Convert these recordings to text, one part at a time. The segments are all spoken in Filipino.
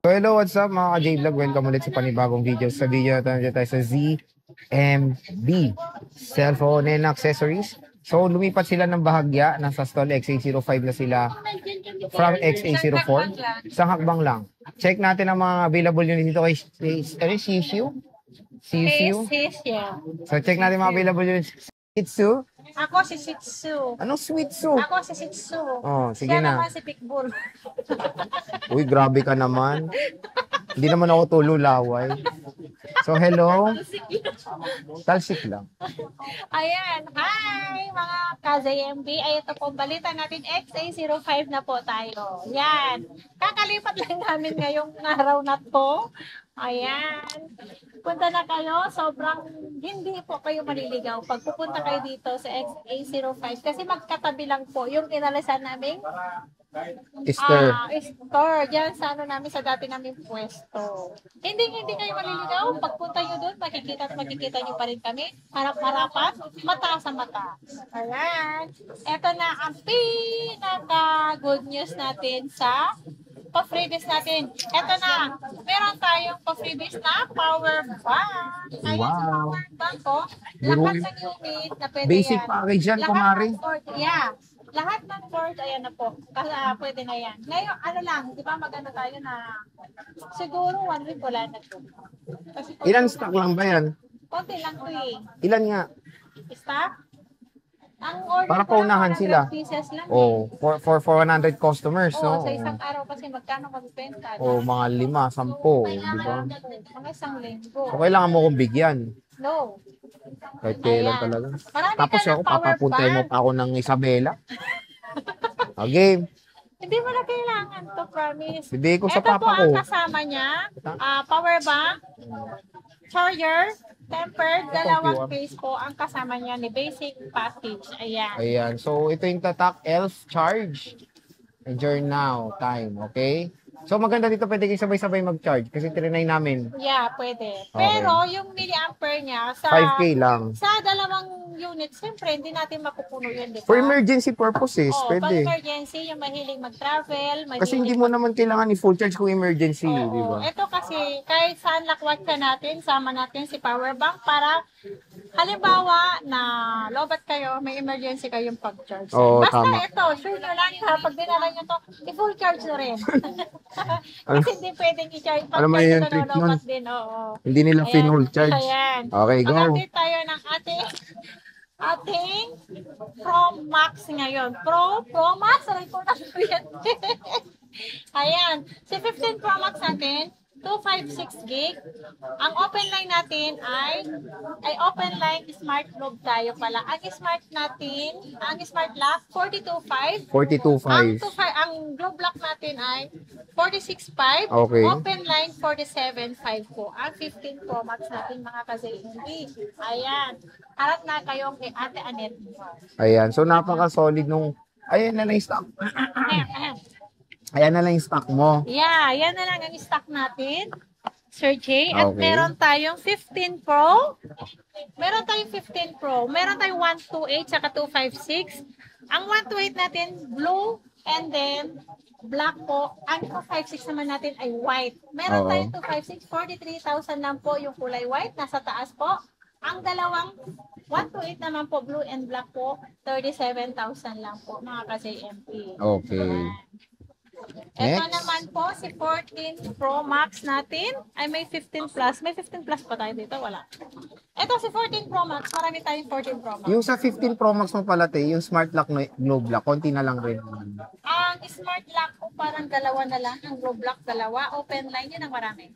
So hello, what's up mga ka-J-Vlog? Welcome ulit sa panibagong video. Sa video na tayo sa ZMB Cellphone and Accessories. So lumipat sila ng bahagya. Nasa stall XA05 na sila from XA04. Isang hakbang lang. Check natin ang mga available unit dito kay Shishu. So check natin mga available unit. Shih Ako si Shih Tzu. Anong Shih Tzu? Ako si Shih Tzu. Oh, sige Siya na. naman si Pitbull. Uy, grabe ka naman. Hindi naman ako tululaway. So, hello. Talsik lang. Ayan. Hi, mga ka-JMB. Ay, ito po, balita natin. XA05 na po tayo. Yan. Kakalipat lang namin ngayong araw na to. Ayan. Punta na kayo. Sobrang hindi po kayo maliligaw pag pupunta kayo dito sa XA05. Kasi magkatabi lang po yung inalasan naming store. Diyan sa namin sa dati naming pwesto. Hindi kayo maliligaw. Pagpunta nyo doon, makikita nyo pa rin kami. Harap-harapan, mata sa mata. Ayan. Ito na ang pinaka-good news natin sa pa-freebies natin. Ito na. Meron tayong pa-freebies na power bank. Ayan, wow. Sa power bank ko. Lahat ng unit na pwede basic yan. package yan, kumari. Yeah. Lahat ng board, ayan na po. Kasi pwede na yan. Ngayon, ano lang, di ba maganda tayo na siguro 1 week wala na to. Kasi ilan stock lang ba yan? konti lang to eh. Ilan nga? Stock? Ang order para paunahan sila. Pieces lang Oh, for 100 customers, no? Sa isang araw kasi magkano magbibenta? Oh, mga 5, 10, di ba? Mga isang linggo. So, kailangan mo kong bigyan. No. Kahit kailan talaga. Marami Tapos ka ako, ng power papapuntay mo bank. pa ako ng Isabela. Okay. Hindi mo na kailangan to, promise. Bibigay ko sa Ito papa po ko. ang kasama niya. Power bank, charger, tempered, dalawang case po ang kasama niya ni basic package. Ayan. Ayan. So, ito yung Tatak Elf Charge. Enjoy now time. Okay? So, maganda dito pwede kayo sabay-sabay mag-charge kasi trinay namin. Yeah, pwede. Okay. Pero yung milliampere niya sa 5K lang. Sa dalawang unit, siyempre hindi natin mapupuno yun, di ba? For emergency purposes, Pag pwede. emergency, yung mahilig mag-travel, Kasi hindi mo naman kailangan i-full charge kung emergency, di ba? Ito kasi, kahit saan lakwat ka natin, sama natin si power bank para halimbawa na lobat kayo, may emergency kayong pag-charge. Basta tama. ito, sure nyo lang kapag dinala nyo to, i-full charge na rin. Kasi hindi pwedeng i-charge pag yung ito trick nun? lobat din. Hindi nila full charge. Ayan. Okay, go. Mag-update tayo ng ating Pro Max ngayon. Pro Max, aray ko na yan. Ayan. Si 15 Pro Max natin, 256 gig. Ang open line natin ay open line smart loop tayo pala. Ang smart natin, ang smart lock 425. 42.5. Ang globe lock natin ay 46.5. Okay. Open line 47.5 po. Ang 15 Pro Max natin mga ka-ZMB. Ayan. Harap na kayong kay Ate Anet. Ayan. So, napaka-solid nung... Ayan na lang yung stock. Ayan na lang yung stock mo. Yeah, yan na lang ang stock natin, Sir Jay. At Okay. meron tayong 15 Pro. Meron tayong 15 Pro. Meron tayong 128 saka 256. Ang 128 natin, blue, and then black po. Ang 256 naman natin ay white. Meron tayong 256, 43,000 lang po yung kulay white. Nasa taas po. Ang dalawang 128 naman po, blue and black po, 37,000 lang po, mga ka-JMP. Okay. Ito Next. naman po, si 14 Pro Max natin ay may 15 plus. May 15 plus pa tayo dito, wala. Ito si 14 Pro Max, marami tayong 14 Pro Max. Yung sa 15 Pro Max mo pala, yung smart lock na globe lock, konti na lang rin. Ang smart lock ko parang dalawa na lang, ang globe lock dalawa, open line yun ang marami.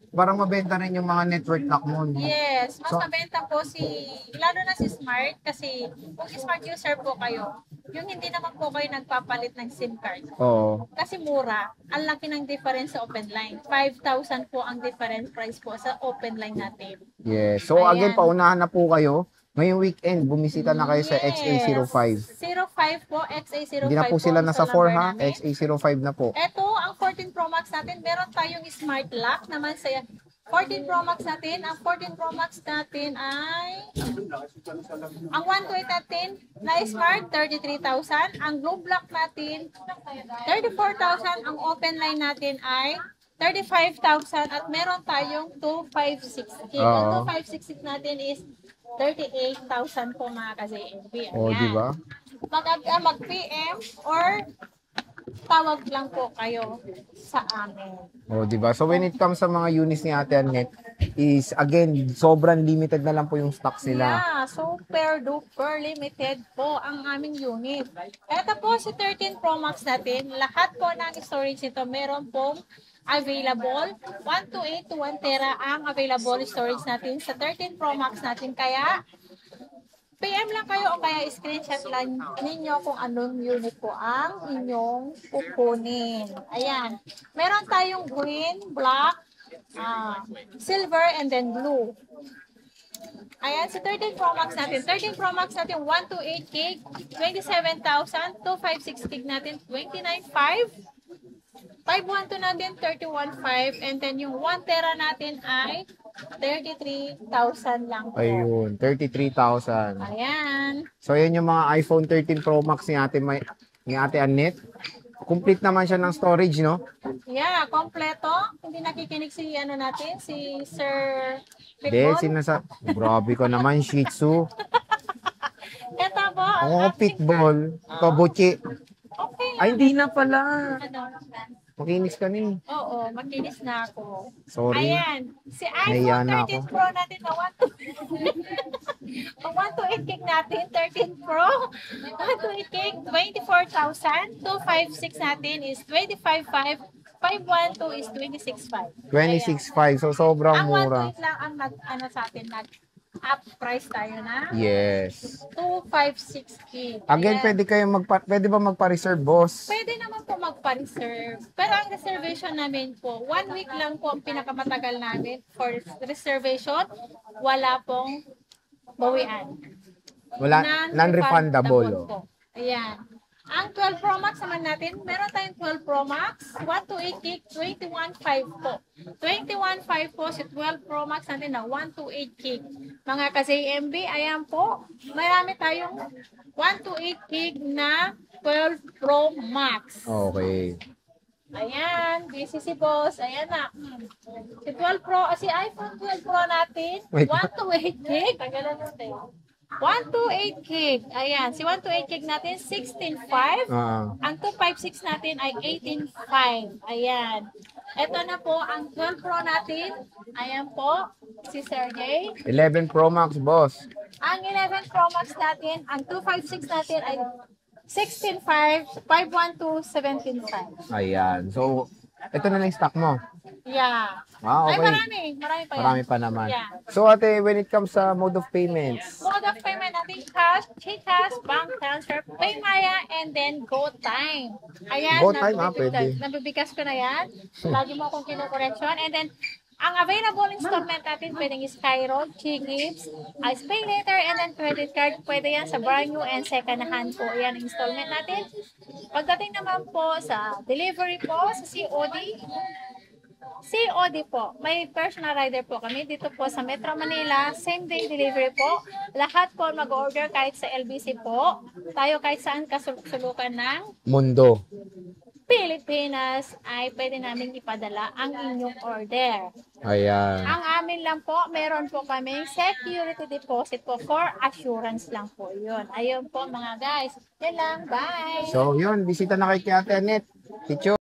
Parang mabenta rin yung mga network lock mo. No? Yes, mas mabenta po lalo na si Smart kasi kung Smart user po kayo, yung hindi naman po kayo nagpapalit ng SIM card. Oo. Kasi mura, ang laki ng difference sa open line. 5,000 po ang difference price po sa open line natin. Yes. So, Ayan. again, paunahan na po kayo. Ngayong weekend, bumisita na kayo sa XA05. 05 po, XA05 Hindi na po sila nasa 4 ha, XA05 na po. Ito, ang 14 Pro Max natin, meron tayong smart lock naman sa 14 Pro Max natin. Ang 14 Pro Max natin ay ang 128 natin na smart, 33,000. Ang globe lock natin, 34,000. Ang open line natin ay 35,000 at meron tayong 2,560. Oo. Ang 2,560 natin is 38,000 po mga ka-ZNB. O, di ba? Mag-PM or tawag lang po kayo sa amin. O, di ba? So, when it comes sa mga units ni Ate Annette, is, again, sobrang limited na lang po yung stocks nila. Yeah, super duper limited po ang aming unit. Ito po si 13 Pro Max natin. Lahat po ng storage nito meron pong available. 128 to 1 tera ang available storage natin sa 13 Pro Max natin. Kaya PM lang kayo o kaya screenshot lang ninyo kung anong unit po ang inyong kukunin. Ayan. Meron tayong green, black, silver, and then blue. Ayan, si 13 Pro Max natin. 13 Pro Max natin, 128 gig, 27,000, 256 gig natin, 29,500. 512 natin, 31,500. And then yung 1 tera natin ay 33,000 lang po. Ayun, 33,000. Ayan. So, yan yung mga iPhone 13 Pro Max ni Ate Annette. Complete naman siya ng storage, no? Yeah, kompleto. Hindi nakikinig si natin, si Sir Hindi, Pitbull. Grabe ko naman, Shih Tzu. Ito po. ang Ako, ating- Pitbull. Kabuchi. Okay lang. Ay, hindi na pala. Ano? Makinis ka ni. Oo, makinis na ako. Sorry. Ayan. Si Nahiya iPhone na 13 Pro natin na 128 gig natin, 13 Pro. 128 gig, 24,000. 256 natin is 25,500. 512 is 26,500. 26.5. So, sobrang Ang mura. 128 lang ang sa atin, nag-up price tayo na. Yes. 256 gig. Again, Ayan. pwede ba magpa-reserve, boss? Pwede naman po magpa-reserve. Pero ang reservation namin po, 1 week lang po ang pinakamatagal namin for reservation. Wala pong bawian. Wala, non-refundable. Oh. Po. Ayan. Ang 12 Pro Max naman natin, meron tayong 12 Pro Max, 128 gig, 21.5 po. 21.5 po si 12 Pro Max natin na 128 gig. Mga ka-ZMB, ayan po, marami tayong 128 gig na 12 Pro Max. Okay. Ayan, busy si boss. Ayan na. Si 12 Pro, si iPhone 12 Pro natin, Wait. 128 gig. Tagalan natin. 128 gig. Ayan, si 128 gig natin, 16.5. Ang 256 natin ay 18.5. Ayan. Ito na po ang 12 Pro natin. Ayan po, si Sergey. 11 Pro Max, boss. Ang 11 Pro Max natin, ang 256 natin ay 16.5, 512, 17.5. Ayan. So, ito na lang yung stock mo. Yeah. Ah, Ay, okay. marami. Marami pa yan. Marami pa naman. Yeah. So, ate, when it comes sa mode of payments, Mode of payment natin, cash, GCash, bank transfer, PayMaya, and then GoTime. Ayan, GoTime, pwede. nabibigas ko na yan. Lagi mo akong kinukorrection. And then, ang available installment natin, pwedeng Skyroad, G-Gives, Pay Later, and then credit card. Pwede yan sa brand new and second hand po. Yan ang installment natin. Pagdating naman po sa delivery po, sa COD, COD po. May personal rider po kami dito po sa Metro Manila. Same day delivery po. Lahat po mag-order kahit sa LBC po. Tayo kahit saan kasulukan ng mundo. Pilipinas ay pwede namin ipadala ang inyong order. Ayan. Ang amin lang po, meron po kami security deposit po for assurance lang po yun. Ayun po mga guys. Yan lang. Bye! So, yun. Bisita na kay Ate Annette. Teacher.